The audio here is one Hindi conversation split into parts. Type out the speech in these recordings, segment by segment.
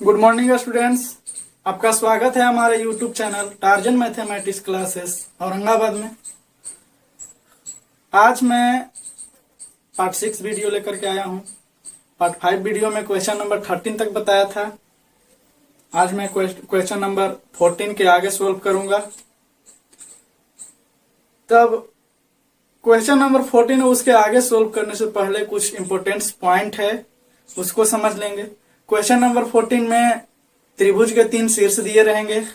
Good morning students. आपका स्वागत है हमारे YouTube channel torsion mathematics classes Aurangabad में। आज मैं पार्ट 6 वीडियो लेकर के आया हूं। पार्ट 5 वीडियो में क्वेश्चन नंबर 13 तक बताया था। आज मैं क्वेश्चन नंबर 14 के आगे सोल्व करूंगा। तब क्वेश्चन नंबर 14 उसके आगे सोल्व करने से पहले कुछ इंपोर्टेंट पॉइंट है, उसको समझ लेंगे। क्वेश्चन नंबर 14 में त्रिभुज के 3 शीर्ष दिए रहेंगे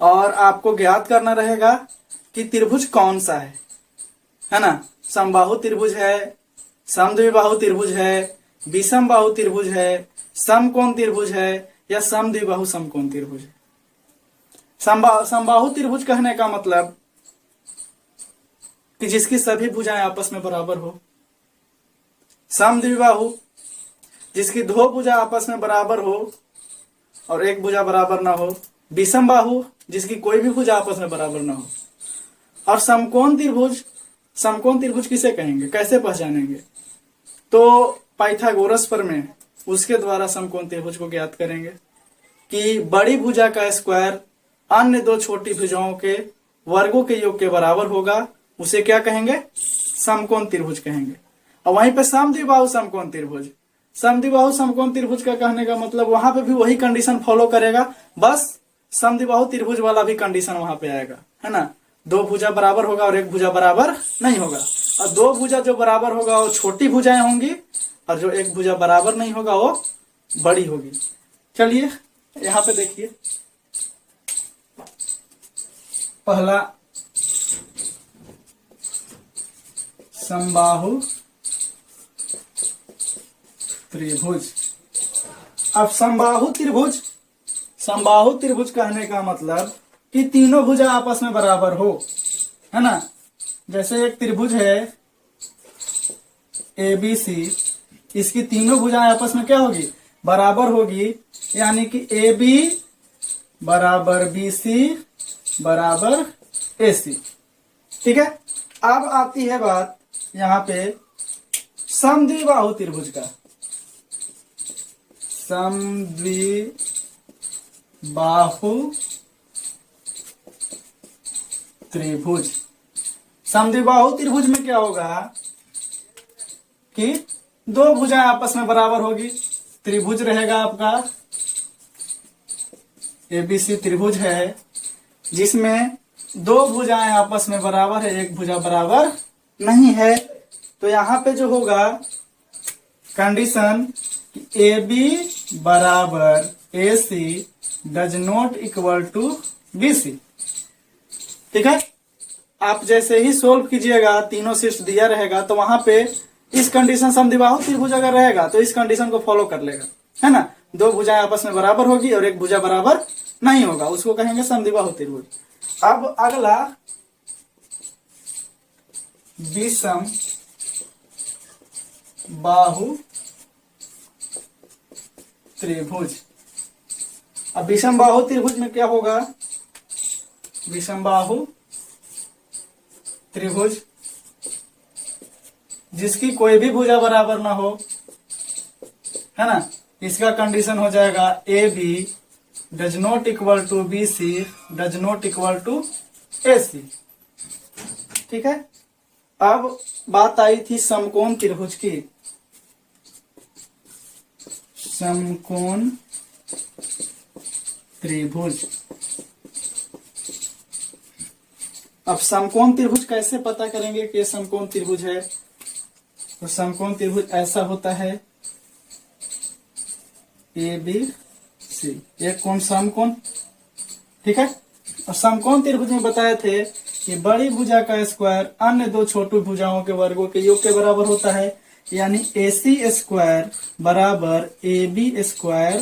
और आपको ज्ञात करना रहेगा कि त्रिभुज कौन सा है ना। समबाहु त्रिभुज है, समद्विबाहु त्रिभुज है, विषम बाहु त्रिभुज है, समकोण त्रिभुज है या समद्विबाहु समकोण त्रिभुज है। समबाहु त्रिभुज कहने का मतलब कि जिसकी सभी भुजाएं आपस में बराबर हो। समद्विबाहु जिसकी 2 भुजा आपस में बराबर हो और एक भुजा बराबर ना हो। विषम बाहु जिसकी कोई भी भुजा आपस में बराबर ना हो। और समकोण त्रिभुज किसे कहेंगे, कैसे पहचानेंगे? तो पाइथागोरस प्रमेय उसके द्वारा समकोण त्रिभुज को ज्ञात करेंगे कि बड़ी भुजा का स्क्वायर अन्य 2 छोटी भुजाओं के वर्गों के योग के बराबर होगा। उसे क्या कहेंगे? समकोण त्रिभुज कहेंगे। और वहीं पे समद्विबाहु समकोण त्रिभुज, समद्विबाहु समकोण त्रिभुज का कहने का मतलब वहां पे भी वही कंडीशन फॉलो करेगा, बस समद्विबाहु त्रिभुज वाला भी कंडीशन वहां पे आएगा, है ना। 2 भुजा बराबर होगा और एक भुजा बराबर नहीं होगा। और 2 भुजा जो बराबर होगा वो छोटी भुजाएं होंगी और जो एक भुजा बराबर नहीं होगा वो बड़ी होगी। चलिए यहाँ पे देखिए, पहला समबाहु त्रिभुज। अब समबाहु त्रिभुज कहने का मतलब कि तीनों भुजा आपस में बराबर हो, है ना। जैसे एक त्रिभुज है ABC, इसकी तीनों भुजाएं आपस में क्या होगी? बराबर होगी। यानी कि AB बराबर BC बराबर AC। ठीक है। अब आती है बात यहाँ पे समद्विबाहु त्रिभुज का। समद्विबाहु त्रिभुज, समद्विबाहु त्रिभुज में क्या होगा कि 2 भुजाएं आपस में बराबर होगी। त्रिभुज रहेगा आपका ABC त्रिभुज है जिसमें 2 भुजाएं आपस में बराबर है, एक भुजा बराबर नहीं है। तो यहां पे जो होगा कंडीशन कि AB बराबर AC does not equal to BC। ठीक है। आप जैसे ही सोल्व कीजिएगा, तीनों शीर्ष दिया रहेगा तो वहां पे इस कंडीशन समद्विबाहु त्रिभुज अगर रहेगा तो इस कंडीशन को फॉलो कर लेगा, है ना। 2 भुजाएं आपस में बराबर होगी और एक भुजा बराबर नहीं होगा, उसको कहेंगे समद्विबाहु त्रिभुज। अब अगला विषम बाहु त्रिभुज। अब विषम बाहु त्रिभुज में क्या होगा? विषम बाहु त्रिभुज जिसकी कोई भी भुजा बराबर ना हो, है ना। इसका कंडीशन हो जाएगा AB does not equal to BC does not equal to AC। ठीक है। अब बात आई थी समकोण त्रिभुज की। समकोण त्रिभुज। अब समकोण त्रिभुज कैसे पता करेंगे कि समकोण त्रिभुज है? तो समकोण त्रिभुज ऐसा होता है ABC, एक कोण समकोण। ठीक है। और समकोण त्रिभुज में बताए थे कि बड़ी भुजा का स्क्वायर अन्य 2 छोटी भुजाओं के वर्गों के योग के बराबर होता है। यानी AC स्क्वायर बराबर AB square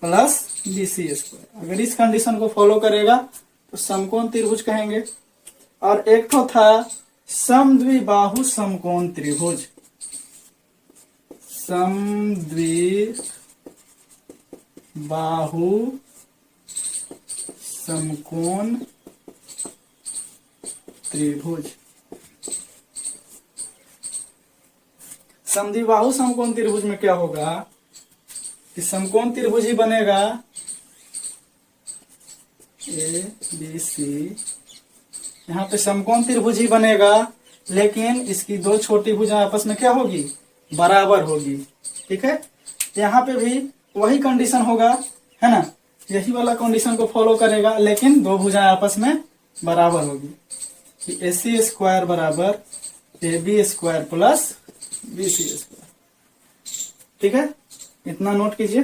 plus BC square. अगर इस कंडीशन को फॉलो करेगा तो समकोण त्रिभुज कहेंगे। और एक तो था समद्विबाहु समकोण त्रिभुज। समद्विबाहु समकोण त्रिभुज। समद्विबाहु समकोण त्रिभुज में क्या होगा कि समकोण त्रिभुज ही बनेगा ए बी सी। यहाँ पे समकोण त्रिभुज ही बनेगा, लेकिन इसकी दो छोटी भुजा आपस में क्या होगी, बराबर होगी। ठीक है, यहाँ पे भी वही कंडीशन होगा, है ना, यही वाला कंडीशन को फॉलो करेगा, लेकिन दो भुजाएं आपस में बराबर होगी कि ए सी स्क्वायर बराबर A B square plus B C square. ठीक है, इतना नोट कीजिए।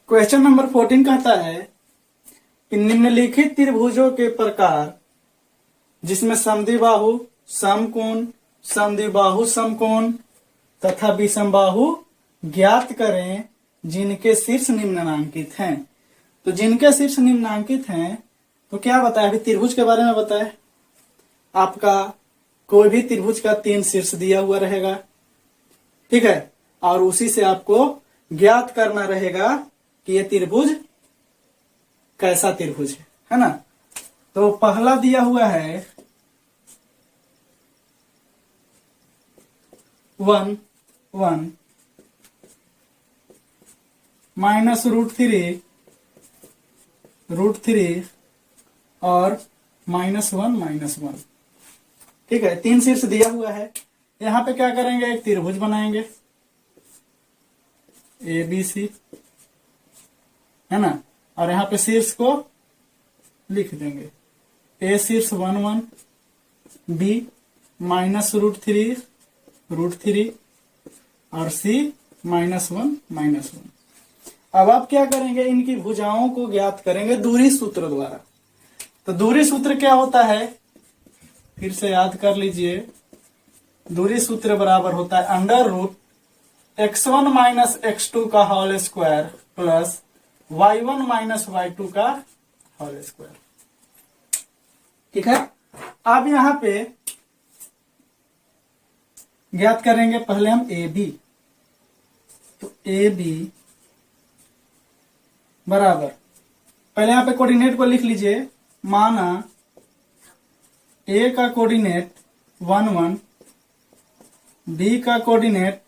क्वेश्चन नंबर 14 कहता है कि निम्नलिखित त्रिभुजों के प्रकार जिसमें समद्विबाहु समकोण, समद्विबाहु समकोण तथा विषमबाहु ज्ञात करें जिनके शीर्ष निम्नांकित हैं। तो जिनके शीर्ष निम्नांकित हैं तो क्या बताया, अभी त्रिभुज के बारे में बताया। आपका कोई भी त्रिभुज का 3 शीर्ष दिया हुआ रहेगा, ठीक है, और उसी से आपको ज्ञात करना रहेगा कि ये त्रिभुज कैसा त्रिभुज है ना। तो पहला दिया हुआ है 1 1 माइनस √3 √3 और -1 -1। ठीक है, 3 शीर्ष दिया हुआ है। यहाँ पे क्या करेंगे, एक त्रिभुज बनाएंगे ए बी सी, है ना, और यहाँ पे शीर्ष को लिख देंगे ए शीर्ष 1 1, बी -√3 और सी -1 -1। अब आप क्या करेंगे, इनकी भुजाओं को ज्ञात करेंगे दूरी सूत्र द्वारा। तो दूरी सूत्र क्या होता है, फिर से याद कर लीजिए। दूरी सूत्र बराबर होता है √x1 - x2 का whole square plus y1 - y2 का होल स्क्वायर। ठीक है, अब यहां पे ज्ञात करेंगे पहले हम ए बी। तो ए बी बराबर, पहले यहां पे कोऑर्डिनेट को लिख लीजिए। माना ए का कोऑर्डिनेट 1 1, बी का कोऑर्डिनेट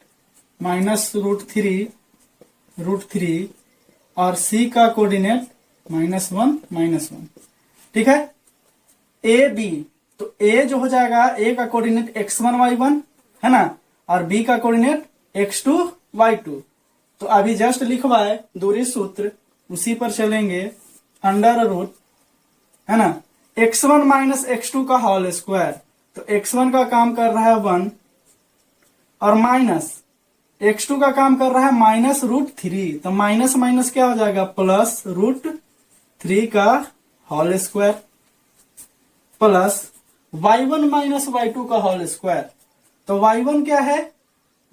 -√3 और सी का कोऑर्डिनेट -1 -1। ठीक है, ए बी, तो ए जो हो जाएगा, ए का कोऑर्डिनेट x1 y1 है ना, और बी का कोऑर्डिनेट x2 y2। तो अभी जस्ट लिखवाए दूरी सूत्र, उसी पर चलेंगे। √ है ना, x1 - x2 का होल स्क्वायर। तो x1 का काम कर रहा है 1 और माइनस x2 का काम कर रहा है -√3। तो माइनस माइनस क्या हो जाएगा, प्लस √3 का whole square plus y1 - y2 का होल स्क्वायर। तो y1 क्या है,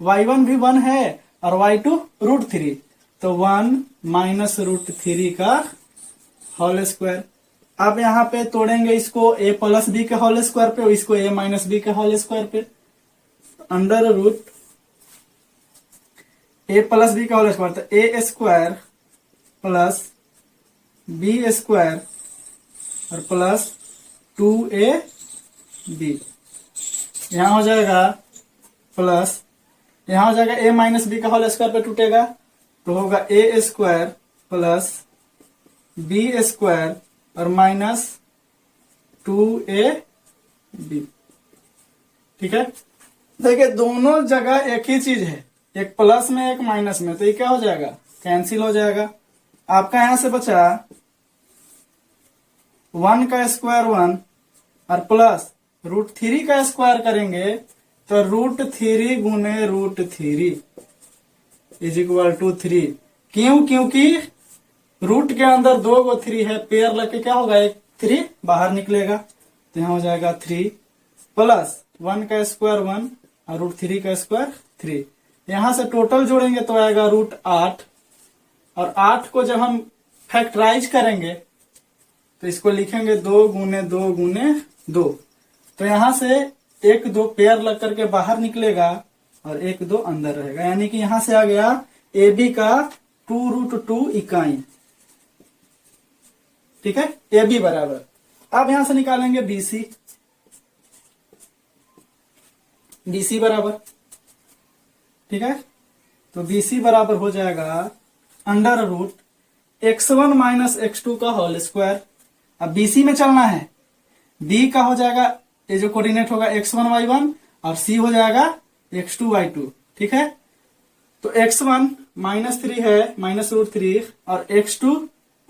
y1 भी 1 है और y2 √3। तो 1 -√3 का होल स्क्वायर। अब यहाँ पे तोड़ेंगे इसको a + b के होल स्क्वायर पे और इसको a - b के होल स्क्वायर पे। √ a + b का होल स्क्वायर, तो a square plus b square और प्लस 2ab। यहाँ हो जाएगा प्लस, यहाँ हो जाएगा a - b का होल स्क्वायर पे टूटेगा तो होगा a square plus b square और -2ab। ठीक है, देखिए दोनों जगह एक ही चीज है, एक प्लस में एक माइनस में, तो ये क्या हो जाएगा, कैंसिल हो जाएगा। आपका यहां से बचा 1 का स्क्वायर 1 और प्लस √3 का स्क्वायर करेंगे तो √3 गुने √3 = 3। क्यों, क्योंकि रूट के अंदर 2 गो 3 है, पेयर लगे क्या होगा, एक 3 बाहर निकलेगा। तो यहाँ हो जाएगा 3 प्लस 1 का स्क्वायर 1 और √3 का स्क्वायर 3। यहां से टोटल जोड़ेंगे तो आएगा √8 और 8 को जब हम फैक्टराइज करेंगे तो इसको लिखेंगे 2 गुने 2 गुने 2। तो यहां से 1 2 पेयर लग करके बाहर निकलेगा और 1 2 अंदर रहेगा, यानी कि यहां से आ गया ए बी का 2√2 इकाई। ठीक है, ए बी बराबर, अब यहां से निकालेंगे बी सी। BC बराबर, ठीक है। तो BC बराबर हो जाएगा under root x1 minus x2 का होल स्क्वायर। अब BC में चलना है, B का हो जाएगा, ये जो कोऑर्डिनेट होगा x1 y1 और C हो जाएगा x2 y2, ठीक है। तो x1 -3 है, -√3 और x2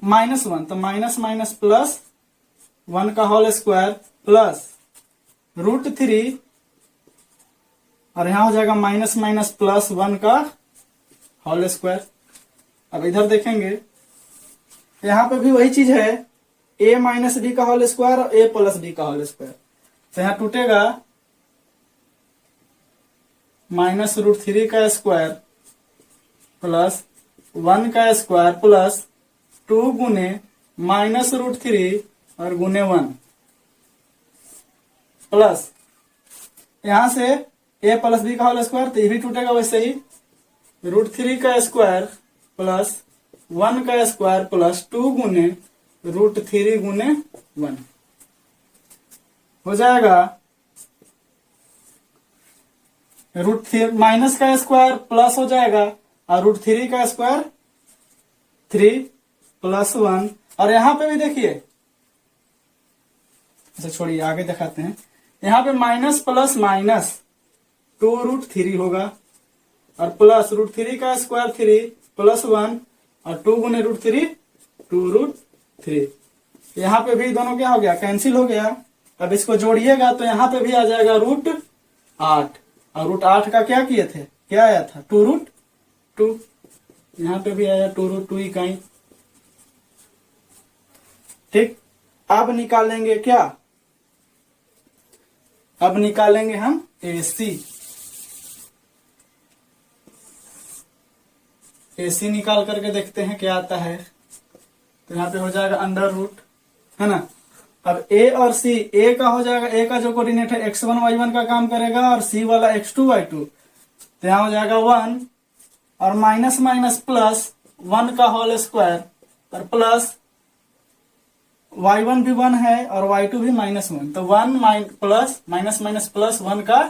-1, तो माइनस माइनस प्लस 1 का होल स्क्वायर प्लस √3 और यहां हो जाएगा माइनस माइनस प्लस 1 का होल स्क्वायर। अब इधर देखेंगे, यहां पे भी वही चीज है, a माइनस बी का होल स्क्वायर और a प्लस बी का होल स्क्वायर। तो यहां टूटेगा -√3 का स्क्वायर प्लस 1 का स्क्वायर प्लस 2 गुने -√3 और गुने 1 प्लस यहां से a प्लस बी का होल स्क्वायर, तो ये भी टूटेगा वैसे ही, √3 का स्क्वायर प्लस 1 का स्क्वायर प्लस 2 गुने √3 गुने 1 हो जाएगा √3 माइनस का स्क्वायर प्लस हो जाएगा और √3 का स्क्वायर 3 प्लस 1। और यहां पे भी देखिए, अच्छा छोड़िए आगे दिखाते हैं, यहां पे माइनस प्लस माइनस 2√3 होगा और प्लस √3 का स्क्वायर 3 प्लस 1 और 2 गुने √3 2√3। यहां पे भी दोनों क्या हो गया, कैंसिल हो गया। अब इसको जोड़िएगा तो यहां पे भी आ जाएगा √8 और √8 का क्या किए थे, क्या आया था 2√2, यहां पे भी आया 2√2 इकाई, ठीक। अब निकालेंगे क्या, अब निकालेंगे हम AC। AC निकाल करके देखते हैं क्या आता है। तो यहाँ पे हो जाएगा अंडर रूट, है ना। अब A और C, A का हो जाएगा, A का जो कोऑर्डिनेट है x1 y1 का काम करेगा और C वाला x2 y2, तो यहाँ हो जाएगा 1 और माइनस माइनस प्लस 1 का होल स्क्वायर और प्लस y1 भी 1 है और y2 भी -1, तो 1 प्लस माइनस माइनस प्लस 1 का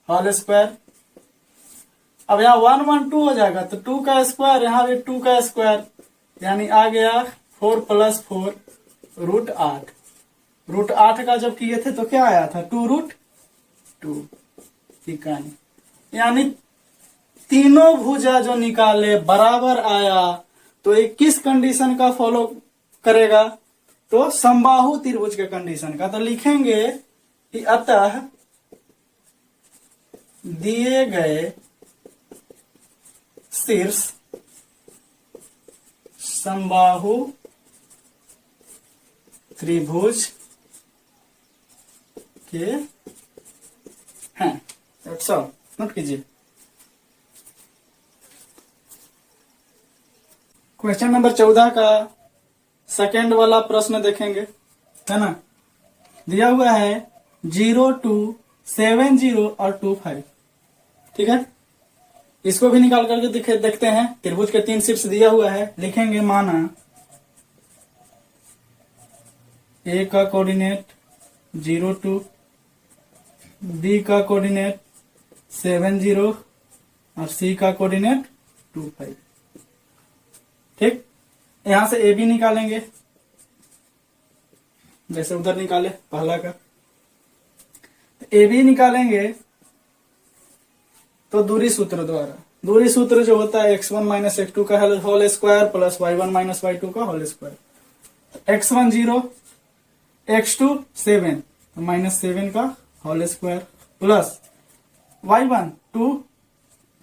होल स्क्वायर। अब यहाँ 1 1 2 हो जाएगा, तो 2 का स्क्वायर, यहाँ भी 2 का स्क्वायर, यानी आ गया 4 प्लस 4 √8। √8 का जब किए थे तो क्या आया था 2√2 इकाई, यानी तीनों भुजा जो निकाले बराबर आया। तो ये किस कंडीशन का फॉलो करेगा, तो समबाहु त्रिभुज के कंडीशन का। तो लिखेंगे कि अतः दिए गए शीर्ष समबाहु त्रिभुज के हैं। दैट्स ऑल, नोट कीजिए। क्वेश्चन नंबर 14 का सेकेंड वाला प्रश्न देखेंगे, है ना। दिया हुआ है 0 2 7 0 और 2 5, ठीक है। इसको भी निकाल करके देखते हैं। त्रिभुज के 3 शीर्ष दिया हुआ है, लिखेंगे माना A का कोऑर्डिनेट 0 2, B का कोऑर्डिनेट 7 0 और C का कोऑर्डिनेट 2 5, ठीक। यहां से AB निकालेंगे, जैसे उधर निकाले पहला का। AB निकालेंगे तो दूरी सूत्र द्वारा, दूरी सूत्र जो होता है x1 माइनस x2 का whole square plus y1 minus y2 का होल स्क्वायर। x1 0, x2 7, तो -7 का होल स्क्वायर प्लस y1 2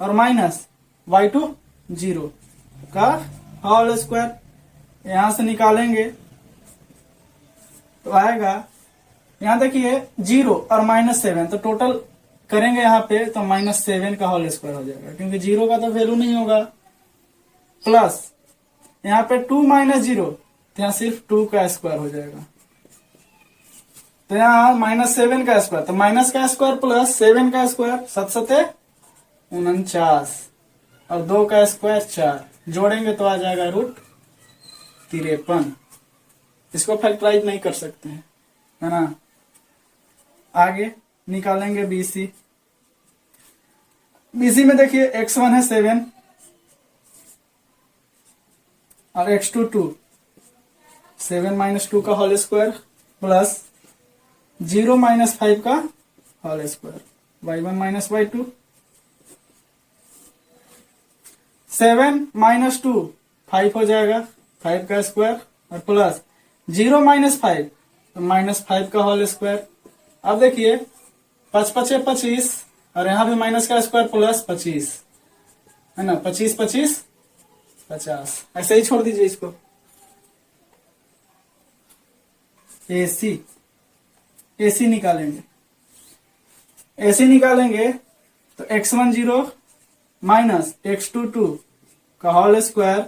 और माइनस y2 0 का होल स्क्वायर। यहां से निकालेंगे तो आएगा, यहां देखिए 0 और -7, तो टोटल करेंगे यहाँ पे तो -7 का होल स्क्वायर हो जाएगा, क्योंकि 0 का तो वैल्यू नहीं होगा, प्लस यहाँ पे 2 - 0, तो यहाँ सिर्फ 2 का स्क्वायर हो जाएगा। तो यहाँ -7 का स्क्वायर, तो माइनस का स्क्वायर प्लस 7 का स्क्वायर 7 7 49 और 2 का स्क्वायर 4, जोड़ेंगे तो आ जाएगा √53। इसको फैक्टराइज नहीं कर सकते हैं, है ना। आगे निकालेंगे BC, बीसी में देखिए x1 है 7 और x2 2, 7 माइनस 2 का होल स्क्वायर प्लस 0 माइनस 5 का whole square, y1 minus y2, 7 minus 2 5 हो जाएगा, 5 का स्क्वायर और प्लस 0 माइनस 5 तो माइनस 5 का होल स्क्वायर। अब देखिए 5 पचे 25 और यहाँ भी माइनस का स्क्वायर प्लस 25 है ना, 25 25 50, ऐसे ही छोड़ दीजिए इसको। एसी निकालेंगे, एसी निकालेंगे तो x1 0 माइनस x2 2 का होल स्क्वायर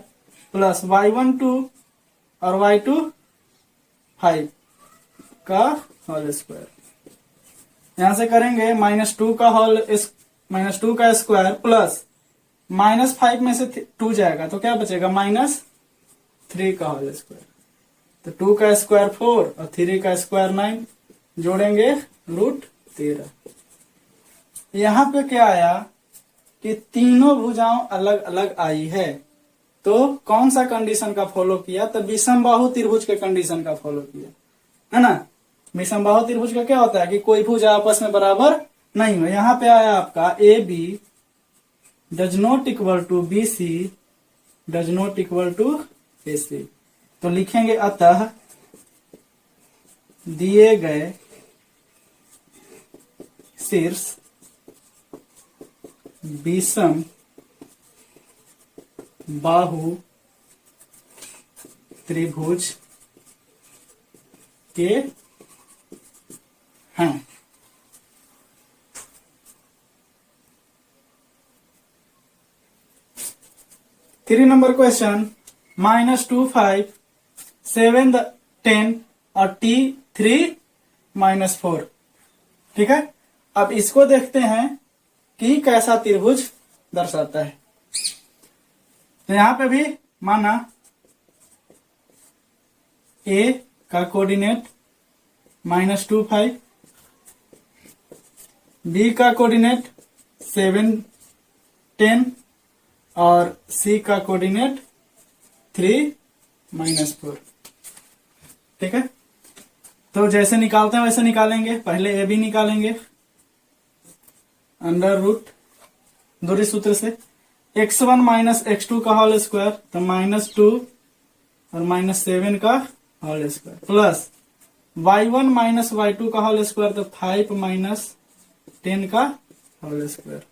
प्लस y1 2 और y2 5 का होल स्क्वायर। यहां से करेंगे -2 का स्क्वायर प्लस -5 में से 2 जाएगा तो क्या बचेगा -3 का होल स्क्वायर। तो 2 का स्क्वायर 4 और 3 का स्क्वायर 9, जोड़ेंगे √13। यहां पे क्या आया कि तीनों भुजाओं अलग अलग आई है, तो कौन सा कंडीशन का फॉलो किया? तो विषमबाहु त्रिभुज के कंडीशन का फॉलो किया, है ना। विषमबाहु त्रिभुज का क्या होता है कि कोई भुजा आपस में बराबर नहीं हो। यहाँ पे आया आपका AB does not equal to BC does not equal to AC। तो लिखेंगे अतः दिए गए शीर्ष विषम बाहु त्रिभुज के हैं। 3 नंबर क्वेश्चन, -2 5 7 10 और T3 -4। ठीक है, अब इसको देखते हैं कि कैसा त्रिभुज दर्शाता है। तो यहां पे भी माना A का कोऑर्डिनेट -2 5, B का कोऑर्डिनेट 7 10 और C का कोऑर्डिनेट 3 -4। ठीक है, तो जैसे निकालते हैं वैसे निकालेंगे। पहले AB निकालेंगे अंडर रूट दूरी सूत्र से, x1 माइनस x2 का होल स्क्वायर तो -2 और -7 का whole square plus y1 minus y2 का होल स्क्वायर तो 5 माइनस 10 का होल स्क्वायर,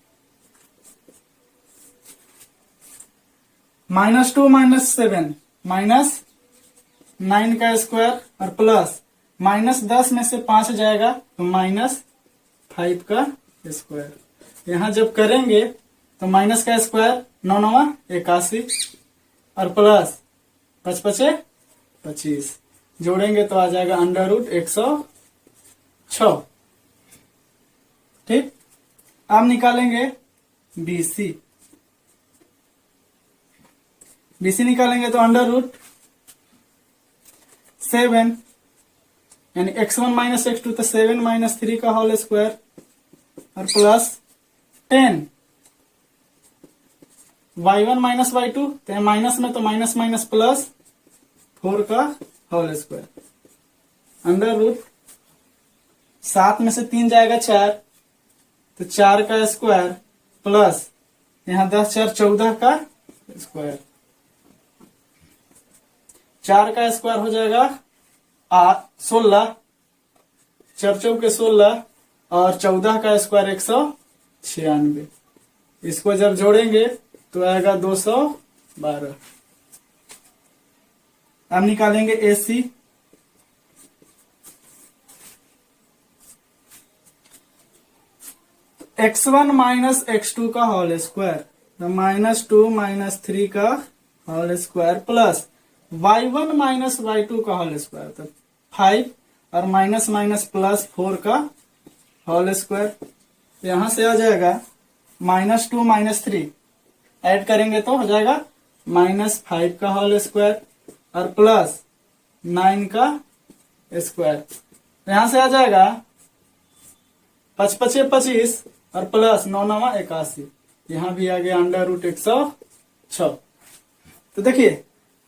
-2 -7 -9 का स्क्वायर और प्लस -10 में से 5 जाएगा तो -5 का स्क्वायर। यहां जब करेंगे तो माइनस का स्क्वायर 9 9 81 और प्लस 5 5 25, जोड़ेंगे तो आ जाएगा अंडर रूट 106। ठीक, अब निकालेंगे BC निकालेंगे तो अंडर रूट 7 यानी x1 माइनस x2 तो 7 माइनस 3 का होल स्क्वायर और प्लस 10 y1 माइनस y2 तो माइनस में तो माइनस माइनस प्लस 4 का होल स्क्वायर अंडर रूट 7 में से 3 जाएगा 4 तो 4 का स्क्वायर प्लस यहां 10 4 14 का स्क्वायर, 4 का स्क्वायर हो जाएगा 16, 4 चौके 16 और 14 का स्क्वायर 196। इसको जब जोड़ेंगे तो आएगा 212। अब निकालेंगे AC x1 माइनस x2 का होल स्क्वायर तो -2 -3 का whole square plus y1 minus y2 का होल स्क्वायर तो 5 और माइनस माइनस प्लस 4 का होल स्क्वायर। यहां से आ जाएगा -2 -3 ऐड करेंगे तो हो जाएगा -5 का होल स्क्वायर और प्लस 9 का स्क्वायर। यहां से आ जाएगा 5 5 25 और प्लस 9 9 81। यहां भी आ गया √106। तो देखिए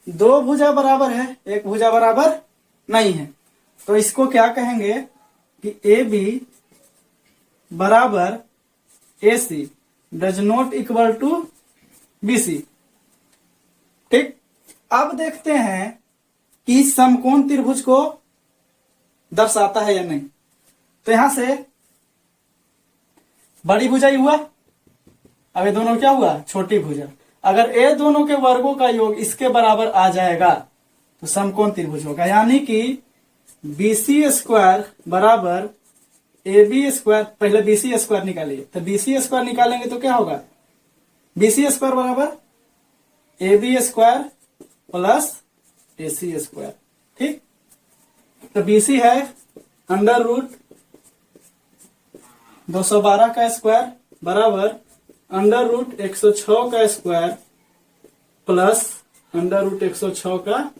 दो भुजा बराबर है, एक भुजा बराबर नहीं है, तो इसको क्या कहेंगे कि ए बी बराबर A C does not equal to B C. ठीक, अब देखते हैं कि समकोण त्रिभुज को दर्शाता है या नहीं। तो यहां से बड़ी भुजा ही हुआ, अब ये दोनों क्या हुआ, छोटी भुजा। अगर ये दोनों के वर्गों का योग इसके बराबर आ जाएगा तो समकोण त्रिभुज होगा, यानी कि BC स्क्वायर बराबर AB स्क्वायर। पहले BC स्क्वायर निकालिए, तो BC स्क्वायर निकालेंगे तो क्या होगा, BC स्क्वायर बराबर AB square plus AC square. ठीक, तो BC है √212 का स्क्वायर बराबर √106 का स्क्वायर प्लस √106 का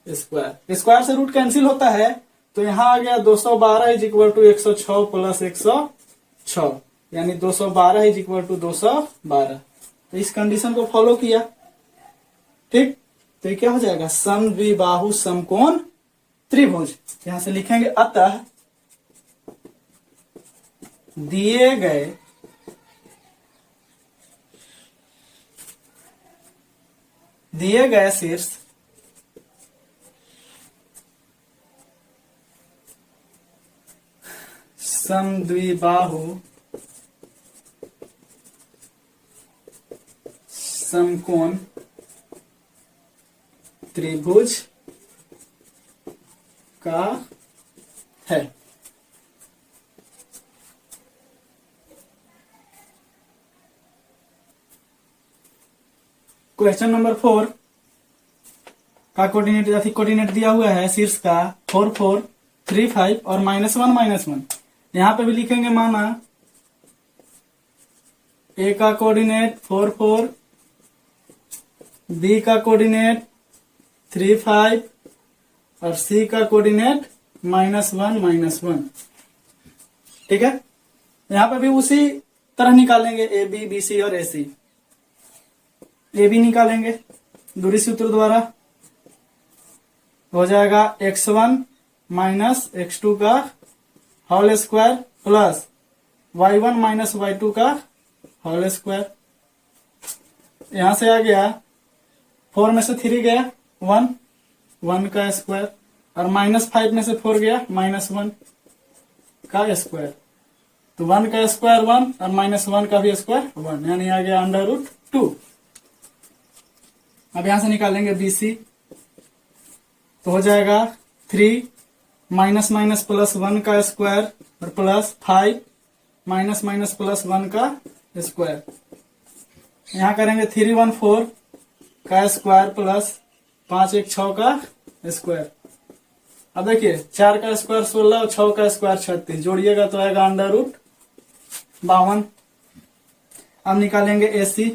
स्क्वायर। स्क्वायर से रूट कैंसिल होता है, तो यहां आ गया 212 इज इक्वल टू 106 प्लस 106, यानी 212 इज इक्वल टू 212। तो इस कंडीशन को फॉलो किया। ठीक, तो ये क्या हो जाएगा, समद्विबाहु समकोण त्रिभुज। यहां से लिखेंगे अतः दिए गए शीर्ष समद्विबाहु समकोण त्रिभुज का है। क्वेश्चन नंबर 4 का कोऑर्डिनेट दिया हुआ है शीर्ष का 4 4 3 5 और -1 -1। यहां पे भी लिखेंगे माना ए का कोऑर्डिनेट 4 4, बी का कोऑर्डिनेट 3 5 और सी का कोऑर्डिनेट -1 -1। ठीक है, यहां पे भी उसी तरह निकालेंगे ए बी बी सी और ए सी। ए बी निकालेंगे दूरी सूत्र द्वारा, हो जाएगा x1 माइनस x2 का whole square plus y1 minus y2 का होल स्क्वायर। यहां से आ गया 4 में से 3 गया 1, 1 का स्क्वायर, और -5 में से 4 गया -1 का स्क्वायर। तो 1 का स्क्वायर 1 और -1 का भी स्क्वायर 1, यानी आ गया √2। अब यहां से निकालेंगे BC, तो हो जाएगा 3 माइनस माइनस प्लस 1 का स्क्वायर और प्लस 5 माइनस माइनस प्लस 1 का स्क्वायर। यहां करेंगे 3 1 4 का स्क्वायर प्लस 5 1 6 का स्क्वायर। अब देखिए 4 का स्क्वायर 16 और 6 का स्क्वायर 36, जोड़िएगा तो आएगा √52। अब निकालेंगे AC,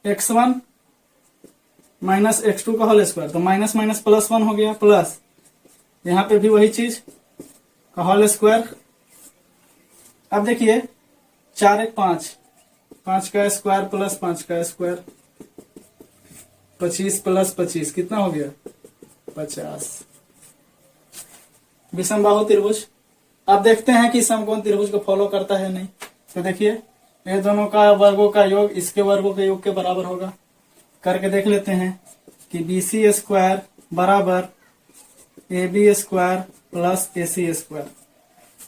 x1 माइनस x2 का होल स्क्वायर, तो माइनस माइनस प्लस 1 हो गया, प्लस यहां पे भी वही चीज का होल स्क्वायर। अब देखिए 4 1 5, 5 का स्क्वायर प्लस 5 का स्क्वायर, 25 प्लस 25 कितना हो गया 50। विषमबाहु त्रिभुज। अब देखते हैं कि समकोण त्रिभुज को फॉलो करता है नहीं। तो देखिए ये दोनों का वर्गों का योग इसके वर्गों के योग के बराबर होगा। करके देख लेते हैं कि BC स्क्वायर बराबर AB square plus AC square.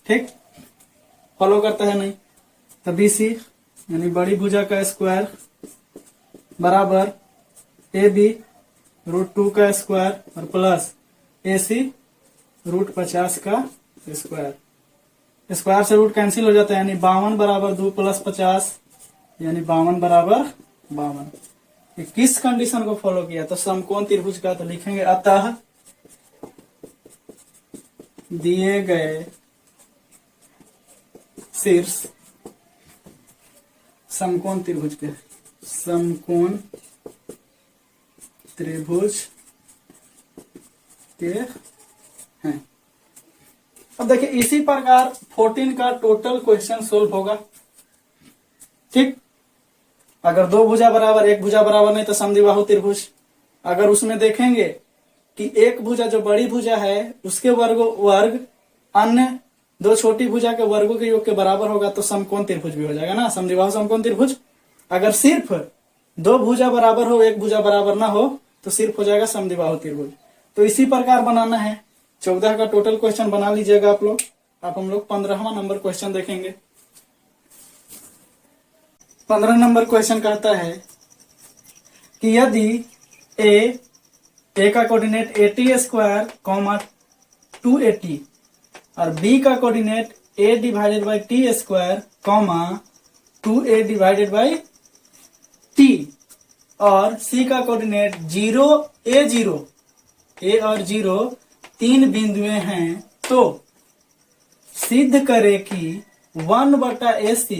ठीक, फॉलो करता है नहीं। तो BC यानी बड़ी भुजा का स्क्वायर बराबर AB √2 का स्क्वायर और प्लस AC √50 का स्क्वायर। स्क्वायर से रूट कैंसिल हो जाता है, यानी 52 बराबर 2 प्लस 50, यानी 52 बराबर 52। किस कंडीशन को फॉलो किया, तो समकोण त्रिभुज का। तो लिखेंगे अतः दिए गए शीर्ष समकोण त्रिभुज के समकोण त्रिभुज के हैं। अब देखिए इसी प्रकार 14 का टोटल क्वेश्चन सोल्व होगा। ठीक, अगर दो भुजा बराबर एक भुजा बराबर नहीं तो समद्विबाहु त्रिभुज। अगर उसमें देखेंगे कि एक भुजा जो बड़ी भुजा है उसके वर्ग अन्य दो छोटी भुजा के वर्गों के योग के बराबर होगा तो समकोण त्रिभुज भी हो जाएगा ना, समद्विबाहु समकोण त्रिभुज। अगर सिर्फ दो भुजा बराबर हो एक भुजा बराबर ना हो तो सिर्फ हो जाएगा समद्विबाहु त्रिभुज। तो इसी प्रकार बनाना है। 14 का टोटल क्वेश्चन बना लीजिएगा आप लोग। अब हम लोग 15वां नंबर क्वेश्चन देखेंगे। 15 नंबर क्वेश्चन कहता है कि यदि ए का कोऑर्डिनेट 80² कॉमा 280 और बी का coordinate a divided by t² comma 2a divided by t और c का कोऑर्डिनेट 0 a और 0 तीन बिंदुएं हैं तो सिद्ध करे कि 1/AC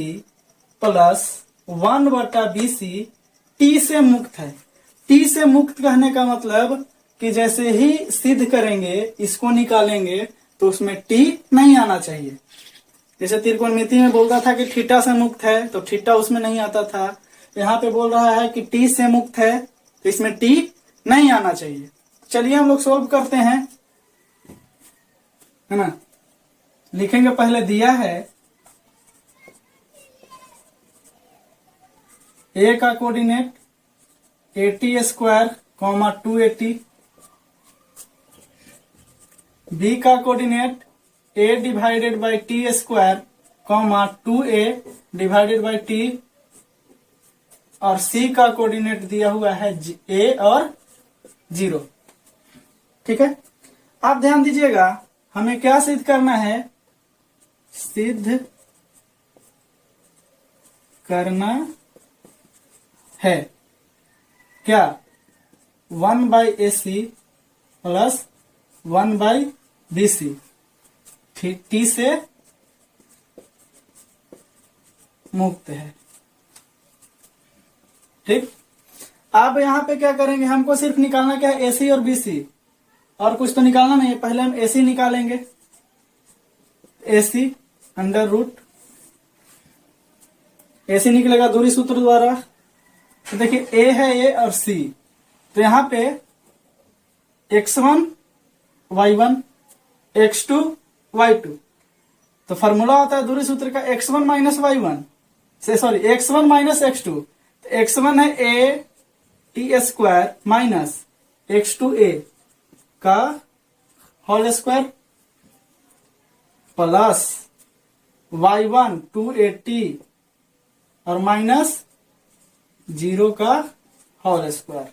प्लस 1/BC टी से मुक्त है। टी से मुक्त कहने का मतलब कि जैसे ही सिद्ध करेंगे इसको निकालेंगे तो उसमें टी नहीं आना चाहिए। जैसे त्रिकोणमिति में बोलता था कि थीटा से मुक्त है तो थीटा उसमें नहीं आता था। यहाँ पे बोल रहा है कि टी से मुक्त है तो इसमें टी नहीं आना चाहिए। चलिए हम लोग सोल्व करते हैं, है ना। लिखेंगे, पहले दिया है ए का कोऑर्डिनेट 80² कॉमा 280, बी का coordinate a divided by t² comma 2a divided by t और c का कोऑर्डिनेट दिया हुआ है a और 0। ठीक है, आप ध्यान दीजिएगा, हमें क्या सिद्ध करना है? सिद्ध करना है क्या? 1/AC प्लस 1/BC टी से मुक्त है। ठीक, अब यहां पे क्या करेंगे? हमको सिर्फ निकालना क्या है? AC और BC, और कुछ तो निकालना नहीं है। पहले हम AC निकालेंगे। AC अंडर रूट AC निकलेगा दूरी सूत्र द्वारा। तो देखिए A है A और C, तो यहां पे x1 y1 x2 y2, तो फॉर्मूला होता है दूरी सूत्र का x1 माइनस y1 से, सॉरी x1 माइनस x2। तो x1 है a t² minus x2 a का whole square plus y1 2a t और माइनस 0 का होल स्क्वायर।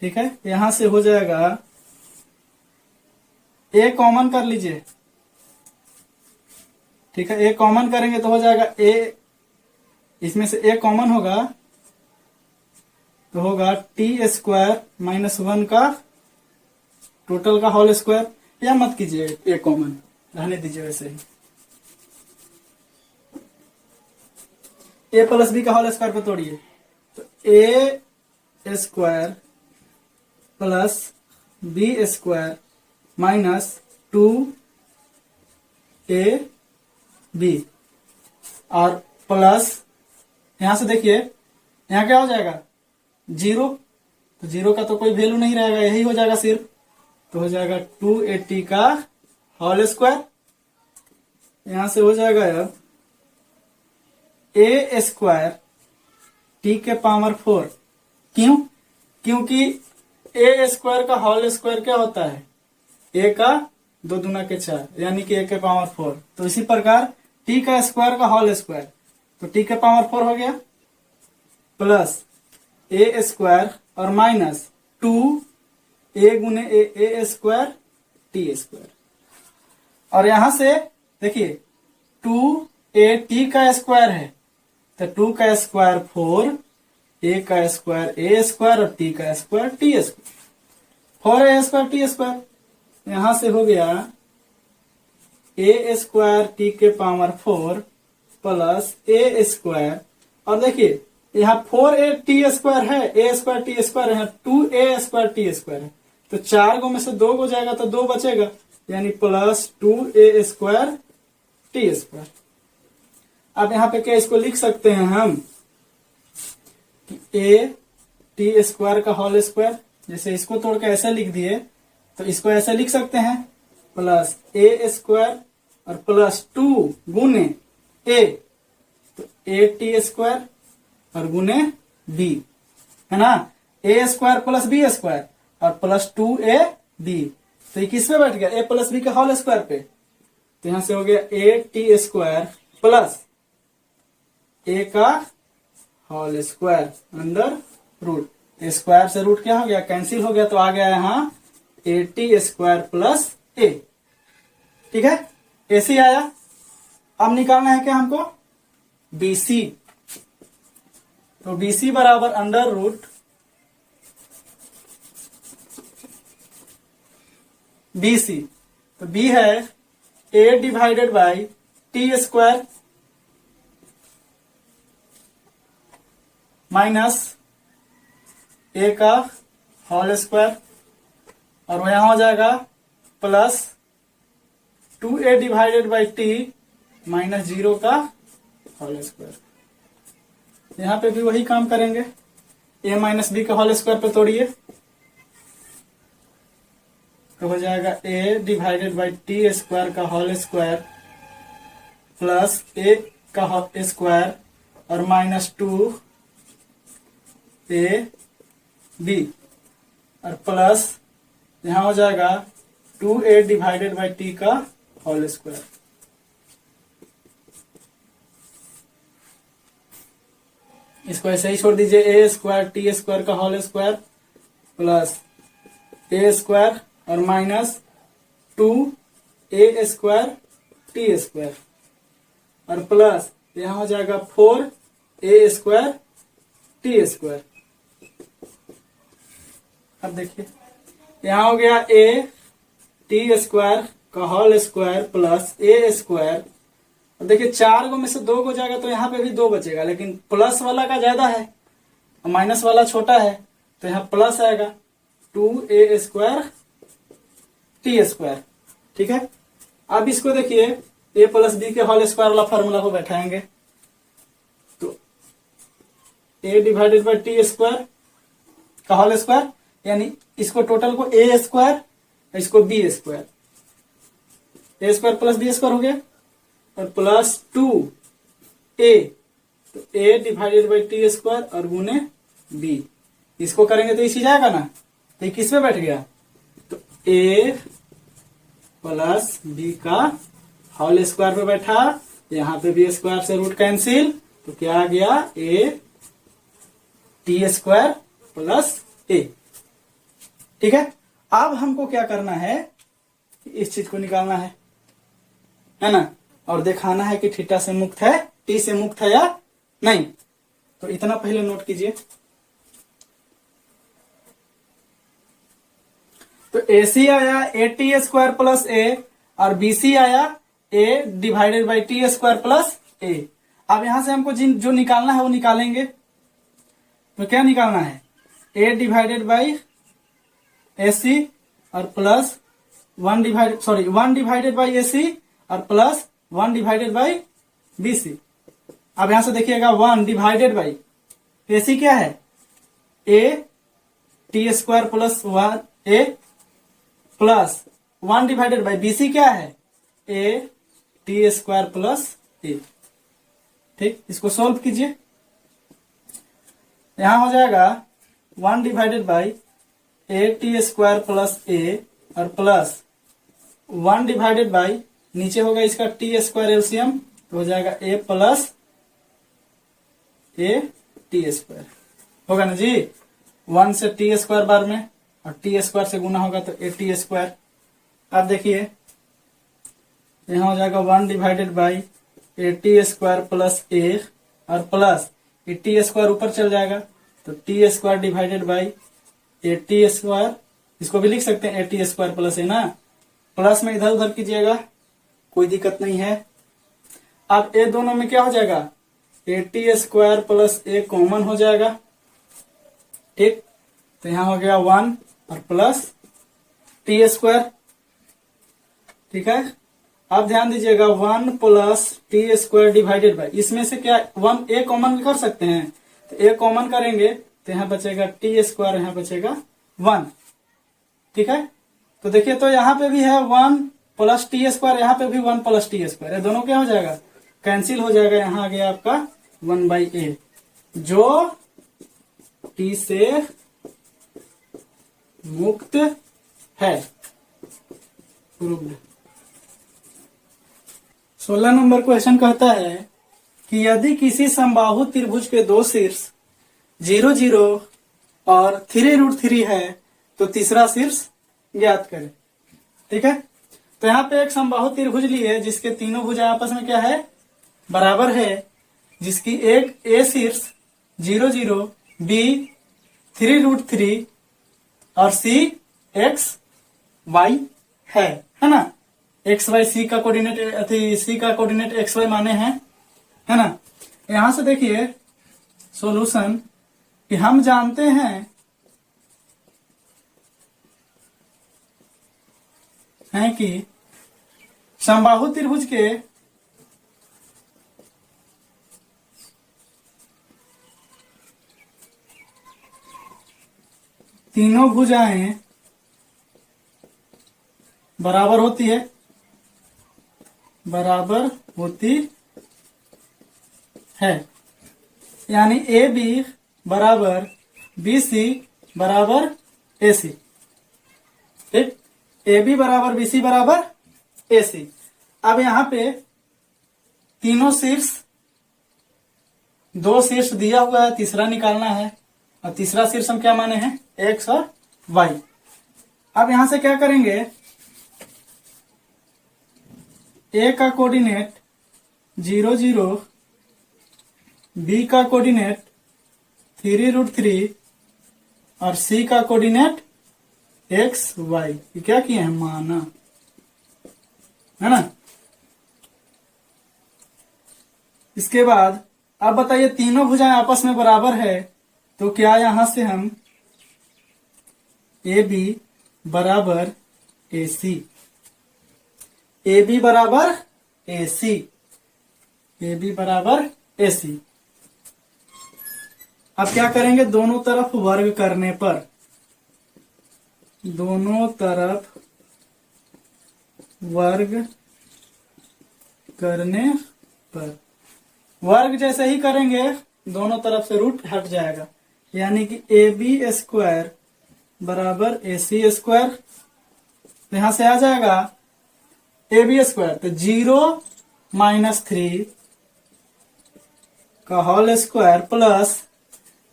ठीक है, यहां से हो जाएगा a कॉमन कर लीजिए। ठीक है, a कॉमन करेंगे तो हो जाएगा a, इसमें से a कॉमन होगा तो होगा t² माइनस 1 का टोटल का होल स्क्वायर। या मत कीजिए, a कॉमन रहने दीजिए वैसे ही। a प्लस b का होल स्क्वायर पे तोड़िए तो a² plus b² minus 2ab और प्लस यहां से देखिए यहां क्या हो जाएगा? 0, तो 0 का तो कोई वैल्यू नहीं रहेगा, यही हो जाएगा सिर्फ। तो हो जाएगा 280 का होल स्क्वायर। यहां से हो जाएगा अब a² t के पावर 4। क्यों? क्योंकि a² का होल स्क्वायर क्या होता है? a का 2 दूना के 4 यानी कि a के पावर 4। तो इसी प्रकार t का स्क्वायर का होल स्क्वायर, तो t के पावर 4 हो गया प्लस a² और माइनस 2a गुने a² t²। और यहां से देखिए 2a t का स्क्वायर है तो 2 का स्क्वायर 4, a का स्क्वायर a² और t का स्क्वायर t²। 4a² t²। यहां से हो गया a² t के पावर 4 प्लस a²। और देखिए यहाँ 4a t² है, a² t² है, 2a² t² है, तो 4 गो में से 2 गो जाएगा तो 2 बचेगा। यानी प्लस 2a² t²। अब यहाँ पे क्या इसको लिख सकते हैं हम कि a t² जैसे इसको तोड़ के ऐसे लिख दिए तो इसको ऐसे लिख सकते हैं प्लस a² और प्लस 2 गुने a, तो a t² और गुने b, है ना, a² प्लस b² और प्लस 2ab, तो ये किस पे बैठ गया, a प्लस b का होल स्क्वायर पे, तो यहां से हो गया a t² प्लस a का whole square under root, square से रूट क्या हो गया, कैंसिल हो गया, तो आ गया यहाँ a t² प्लस a। ठीक है, ऐसे आया। अब निकालना है क्या हमको, BC, तो BC बराबर अंडर रूट BC, तो B है a divided by t² minus a का होल स्क्वायर, और वो यहां हो जाएगा plus 2a divided by t minus 0 का होल स्क्वायर। यहां पे भी वही काम करेंगे, a माइनस b का होल स्क्वायर पे तोड़िए तो हो जाएगा a डिवाइडेड बाई t² का होल स्क्वायर प्लस a का स्क्वायर और माइनस 2a b और प्लस यहां हो जाएगा 2a डिवाइडेड बाई t का होल स्क्वायर। इसको ऐसे ही छोड़ दीजिए, a² t² का होल स्क्वायर प्लस a² और माइनस 2a² t² और प्लस यहां हो जाएगा 4a² t²। अब देखिए यहां हो गया a t² का होल स्क्वायर प्लस a², और देखिए 4 गो में से 2 गो जाएगा तो यहाँ पे भी 2 बचेगा, लेकिन प्लस वाला का ज्यादा है और माइनस वाला छोटा है, तो यहाँ प्लस आएगा 2a² t²। ठीक है, अब इसको देखिए a प्लस b के होल स्क्वायर वाला फॉर्मूला को बैठाएंगे, तो a डिवाइडेड बाई t² का होल स्क्वायर, यानी इसको टोटल को a², इसको b², a² प्लस b² हो गया और प्लस 2a, तो a डिवाइडेड बाई t² और गुने b, इसको करेंगे तो इसी जाएगा ना, तो ये किस में बैठ गया, तो a प्लस b का होल स्क्वायर पे बैठा, यहाँ पे भी स्क्वायर से रूट कैंसिल, तो क्या आ गया a t² प्लस a। ठीक है, अब हमको क्या करना है, इस चीज को निकालना है ना, और दिखाना है कि थीटा से मुक्त है, t से मुक्त है या नहीं। तो इतना पहले नोट कीजिए, तो AC आया a t² प्लस a और BC आया a divided by t² plus a। अब यहां से हमको जो निकालना है वो निकालेंगे, तो क्या निकालना है, a डिवाइडेड बाई AC और प्लस 1 डिवाइडेड बाई AC और प्लस 1 डिवाइडेड बाई BC। अब यहां से देखिएगा 1 डिवाइडेड बाई AC क्या है, a t² plus 1a plus 1 divided by BC क्या है, a t² प्लस a। ठीक, इसको सॉल्व कीजिए, यहां हो जाएगा 1 divided by a t² plus a और प्लस 1 डिवाइडेड बाई, नीचे होगा इसका t² एलसीएम, तो हो जाएगा a प्लस a t² होगा ना जी, 1 से t² बार में और t² से गुना होगा तो a t²। अब देखिए यहाँ हो जाएगा 1 divided by a t² plus a और प्लस ये t² ऊपर चल जाएगा तो t² divided by a t², इसको भी लिख सकते हैं a t² प्लस a ना, प्लस में इधर उधर कीजिएगा कोई दिक्कत नहीं है। अब ए दोनों में क्या हो जाएगा, a t² plus a common हो जाएगा। ठीक, तो यहां हो गया 1 और प्लस t²। ठीक है। अब ध्यान दीजिएगा 1 plus T square divided by, इसमें से क्या 1 ए कॉमन कर सकते हैं, तो ए कॉमन करेंगे तो यहाँ बचेगा टी स्क्वायर, यहाँ बचेगा 1। ठीक है, तो देखिए तो यहाँ पे भी है 1 प्लस टी स्क्वायर, यहाँ पे भी 1 प्लस टी स्क्वायर, ये दोनों क्या हो जाएगा, कैंसिल हो जाएगा। यहाँ आ गया आपका 1/a जो टी से मुक्त है। प्रूव्ड। 16 नंबर क्वेश्चन कहता है कि यदि किसी समबाहु त्रिभुज के दो शीर्ष 0 0 और 3√3 है तो तीसरा शीर्ष ज्ञात करें। ठीक है, तो यहाँ पे एक समबाहु त्रिभुज ली है जिसके तीनों भुजा आपस में क्या है, बराबर है, जिसकी एक ए शीर्ष 0 0, बी 3√3 और सी x y है ना। एक्स वाई सी का कोऑर्डिनेट, सी का कोऑर्डिनेट एक्स वाई माने हैं, है ना। यहां से देखिए सॉल्यूशन कि हम जानते हैं कि समबाहु त्रिभुज के तीनों भुजाएं बराबर होती है, बराबर होती है, यानी ए बी बराबर बी सी बराबर ए सी। ठीक, ए बी बराबर बी सी बराबर ए सी। अब यहाँ पे तीनों शीर्ष, दो शीर्ष दिया हुआ है, तीसरा निकालना है, और तीसरा शीर्ष हम क्या माने हैं, एक्स और वाई। अब यहां से क्या करेंगे, ए का कोऑर्डिनेट 0 0, बी का कोऑर्डिनेट 3√3 और सी का कोऑर्डिनेट एक्स वाई, क्या किए हैं, माना, है ना। इसके बाद अब बताइए तीनों भुजाएं आपस में बराबर है, तो क्या यहां से हम ए बी बराबर ए सी, ए बी बराबर ए सी, ए बी बराबर ए सी। अब क्या करेंगे, दोनों तरफ वर्ग करने पर, दोनों तरफ वर्ग करने पर, वर्ग जैसे ही करेंगे दोनों तरफ से रूट हट जाएगा, यानी कि ए बी स्क्वायर बराबर ए सी स्क्वायर। तो यहां से आ जाएगा ए बी स्क्वायर, तो 0 - 3 का होल स्क्वायर प्लस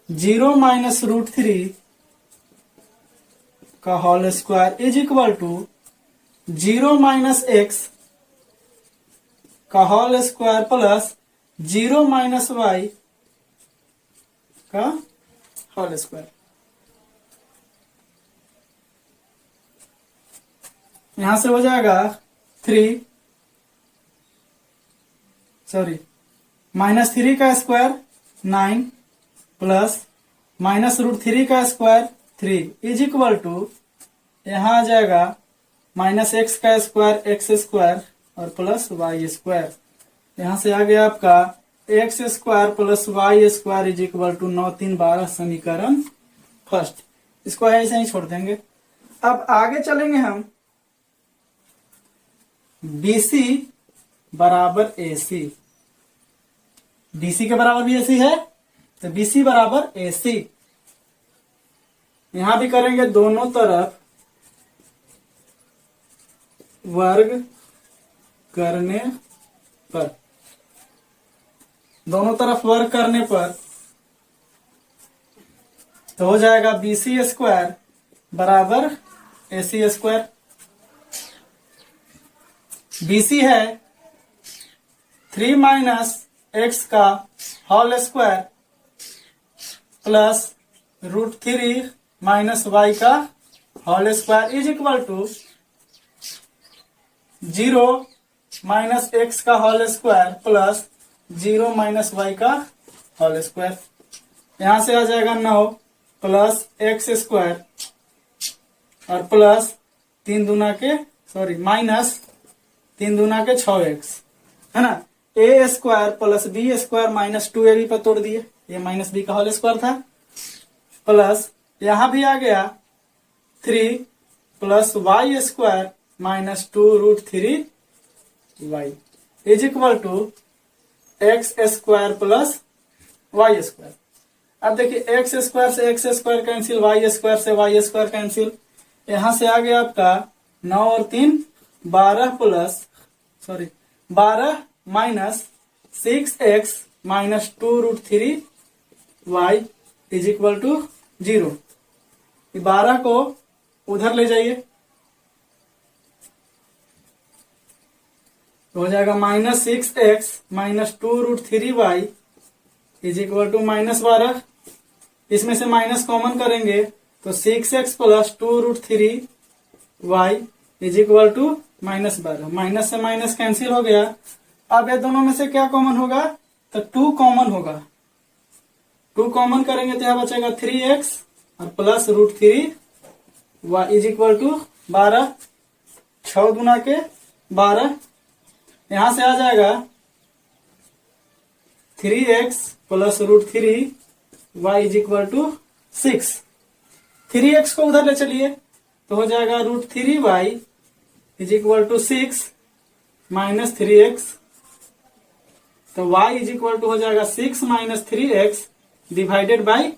0 - √3 का whole square is equal to 0 - x का होल स्क्वायर प्लस 0 - y का होल स्क्वायर। यहां से हो जाएगा -3 का स्क्वायर 9 प्लस -√3 का स्क्वायर 3 इज इक्वल टू, यहां आ जाएगा -x का स्क्वायर x स्क्वायर और प्लस y स्क्वायर। यहां से आ गया आपका x square plus y square is equal to 9 3 12 समीकरण फर्स्ट। इसको ऐसे ही छोड़ देंगे। अब आगे चलेंगे हम, BC बराबर AC, BC के बराबर भी AC है, तो BC बराबर AC। यहां भी करेंगे दोनों तरफ वर्ग करने पर, दोनों तरफ वर्ग करने पर तो हो जाएगा BC स्क्वायर बराबर AC स्क्वायर। BC है 3 - x का होल स्क्वायर प्लस √3 - y का whole square is equal to 0 - x का होल स्क्वायर प्लस 0 - y का होल स्क्वायर। यहां से आ जाएगा 9 प्लस x स्क्वायर और प्लस 3 दूना के माइनस 3 दूना के 6x, है ना। A square plus B square minus 2ab पर तोड़ दिए, ये माइनस बी का होल स्क्वायर था, प्लस यहां भी आ गया 3 plus Y square minus 2√3y is equal to X square plus Y square. अब देखिए एक्स स्क्वायर से X square cancel, Y square से वाई स्क्वायर कैंसिल, यहां से आ गया आपका 9 और 3 12 plus 12 minus 6x minus 2√3y is equal to 0। 12 को उधर ले जाइए तो हो जाएगा minus 6x minus 2√3y is equal to -12। इसमें से माइनस कॉमन करेंगे तो 6x plus 2√3y is equal to -12। Minus से माइनस कैंसिल हो गया। अब ये दोनों में से क्या कॉमन होगा, तो 2 कॉमन होगा। 2 कॉमन करेंगे तो यहां बचेगा 3x और plus √3y is equal to 12। 6 गुना के 12, यहां से आ जाएगा 3x plus √3y is equal to 6। 3x को उधर ले चलिए तो हो जाएगा √3y is equal to 6 minus 3x, तो y इज इक्वल टू हो जाएगा 6 माइनस 3x डिवाइडेड बाई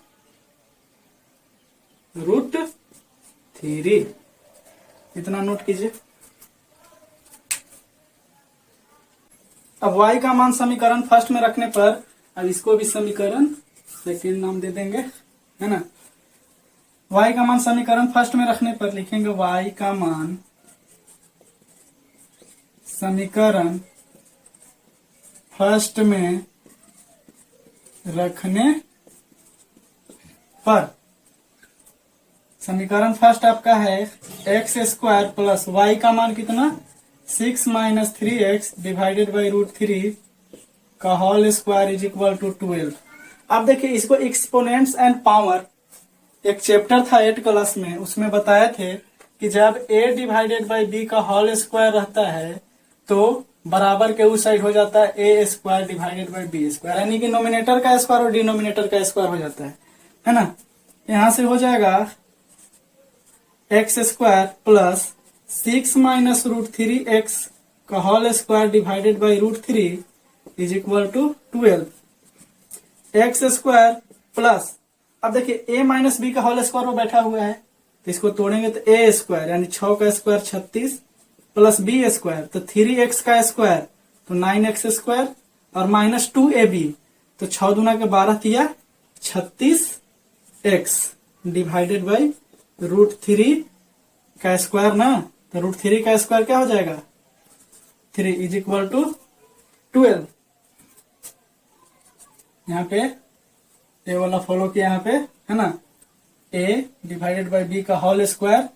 √3। इतना नोट कीजिए। अब y का मान समीकरण फर्स्ट में रखने पर, अब इसको भी समीकरण सेकेंड नाम दे देंगे, है ना। y का मान समीकरण फर्स्ट में रखने पर लिखेंगे y का मान समीकरण फर्स्ट में रखने पर, समीकरण फर्स्ट आपका है एक्स स्क्वायर प्लस वाई का मान कितना 6 माइनस 3x डिवाइडेड बाई √3 का whole square is equal to 12। अब देखिए इसको एक्सपोनेंट्स एंड पावर, एक चैप्टर था 8 क्लास में, उसमें बताए थे कि जब a डिवाइडेड बाई b का होल स्क्वायर रहता है तो बराबर के उस साइड हो जाता है A square divided by B square, यानी कि नोमिनेटर का स्क्वायर और डिनोमिनेटर का स्क्वायर हो जाता है ना। यहां से हो जाएगा x square plus 6 minus √3x का whole square divided by √3 is equal to 12। X square plus, अब देखिए a माइनस बी का होल स्क्वायर वो बैठा हुआ है तो इसको तोड़ेंगे तो a स्क्वायर यानी 6 का स्क्वायर 36 प्लस बी स्क्वायर तो 3x का स्क्वायर तो 9x स्क्वायर और माइनस 2ab तो 6 दूना के 12 दिया 36x डिवाइडेड बाई √3 का स्क्वायर ना, तो √3 का स्क्वायर क्या हो जाएगा 3 इज इक्वल टू 12। यहाँ पे ए वाला फॉलो किया यहाँ पे, है ना। a डिवाइडेड बाई b का whole square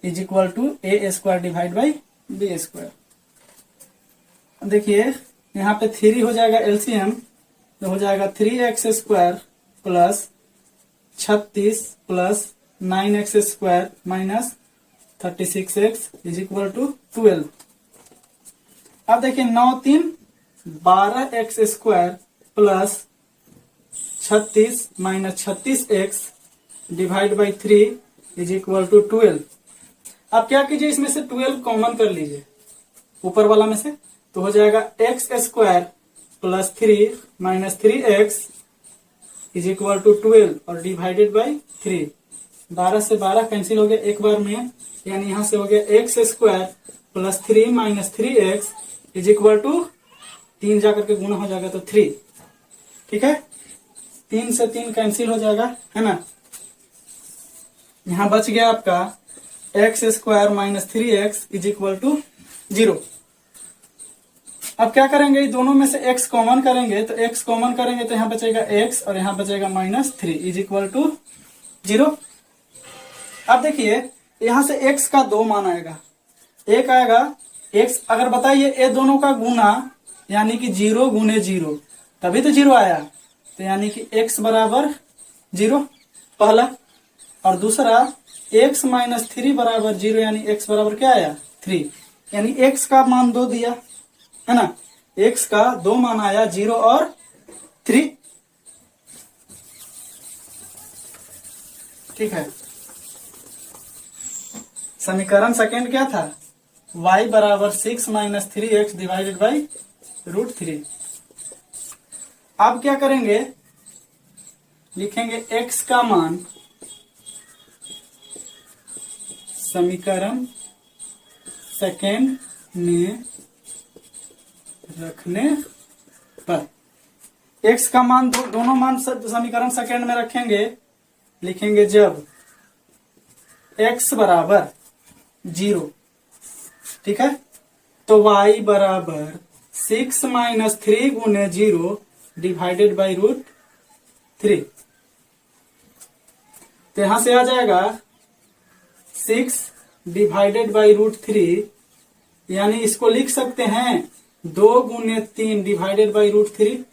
is equal to a square divide by b square. देखिए यहाँ पे 3 हो जाएगा एलसीएम तो हो जाएगा 3x square plus 36 plus 9x square minus 36x is equal to 12। अब देखिए 9 3 12x square plus 36 minus 36x divide by 3 is equal to 12। अब क्या कीजिए इसमें से 12 कॉमन कर लीजिए ऊपर वाला में से, तो हो जाएगा x square plus 3 minus 3x is equal to 12 और डिवाइडेड बाई 3। 12 से 12 कैंसिल हो गया एक बार में, यानी यहां से हो गया x square plus 3 minus 3x is equal to 3 जाकर के गुना हो जाएगा तो 3। ठीक है, 3 से 3 कैंसिल हो जाएगा, है ना। यहां बच गया आपका x square minus 3x is equal to 0। अब क्या करेंगे, दोनों में से x कॉमन करेंगे तो x कॉमन करेंगे तो यहाँ बचेगा x और यहाँ बचेगा -3 इज इक्वल टू 0। अब देखिए यहां से x का 2 मान आएगा, एक आएगा x, अगर बताइए ये दोनों का गुना यानी कि 0 गुने 0 तभी तो 0 आया, तो यानी कि x बराबर 0 पहला, और दूसरा x माइनस 3 बराबर 0 यानी x बराबर क्या आया 3। यानी x का मान 2 दिया है ना, x का 2 मान आया 0 और 3। ठीक है, समीकरण सेकेंड क्या था, y बराबर 6 माइनस 3x डिवाइडेड बाई √3। अब क्या करेंगे, लिखेंगे x का मान समीकरण सेकेंड में रखने पर, x का मान दोनों मान समीकरण सेकेंड में रखेंगे, लिखेंगे जब x बराबर 0, ठीक है, तो y बराबर 6 माइनस 3 गुने 0 डिवाइडेड बाई √3। तो यहां से आ जाएगा 6 डिवाइडेड बाई √3, यानी इसको लिख सकते हैं 2 गुने 3 divided by √3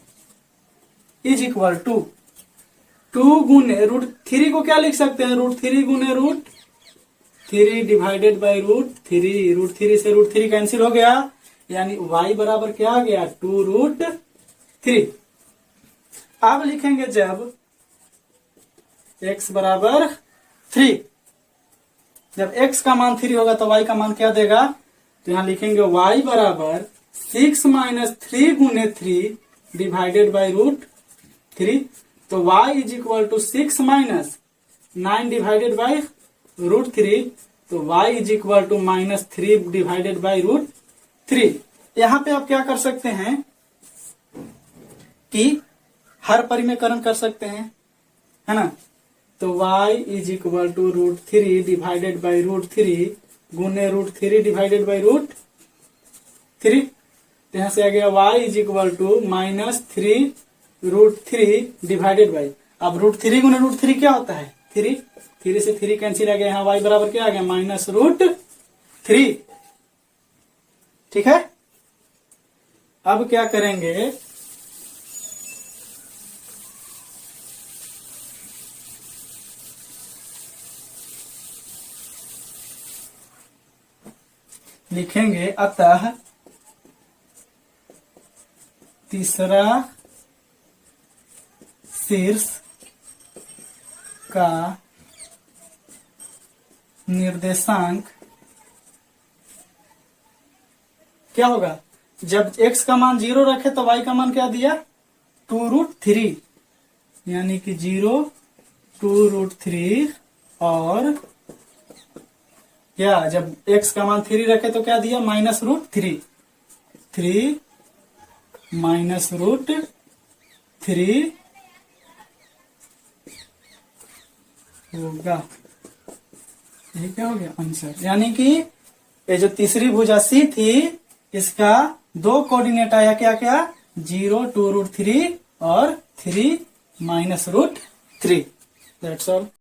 is equal to 2 गुने √3 को क्या लिख सकते हैं, √3 गुने √3 डिवाइडेड बाई √3 से √3 कैंसिल हो गया, यानी y बराबर क्या आ गया 2√3। अब लिखेंगे जब x बराबर 3, जब x का मान 3 होगा तो y का मान क्या देगा, तो यहां लिखेंगे y बराबर 6 माइनस 3 गुने 3 डिवाइडेड बाई √3। तो y is equal to 6 minus 9 divided by √3, तो y is equal to -3 divided by √3। यहां पे आप क्या कर सकते हैं कि हर परिमेयकरण कर सकते हैं, है ना, तो y is equal to √3 divided by √3 गुने √3 डिवाइडेड बाई √3। तो यहां से आ गया y is equal to -3 √3 divided by, अब √3 गुने √3 क्या होता है 3 से 3 कैंसिल आ गया, यहाँ y बराबर क्या आ गया -√3। ठीक है, अब क्या करेंगे, लिखेंगे अतः तीसरा शीर्ष का निर्देशांक क्या होगा, जब x का मान 0 रखे तो y का मान क्या दिया 2√3, यानी कि 0 2√3, और क्या जब x का मान 3 रखे तो क्या दिया -√3, 3 -√3 होगा। यही क्या हो गया आंसर, यानी कि ये जो तीसरी भुजा C थी इसका 2 कोऑर्डिनेट आया, क्या क्या 0 2√3 और 3 -√3। That's all.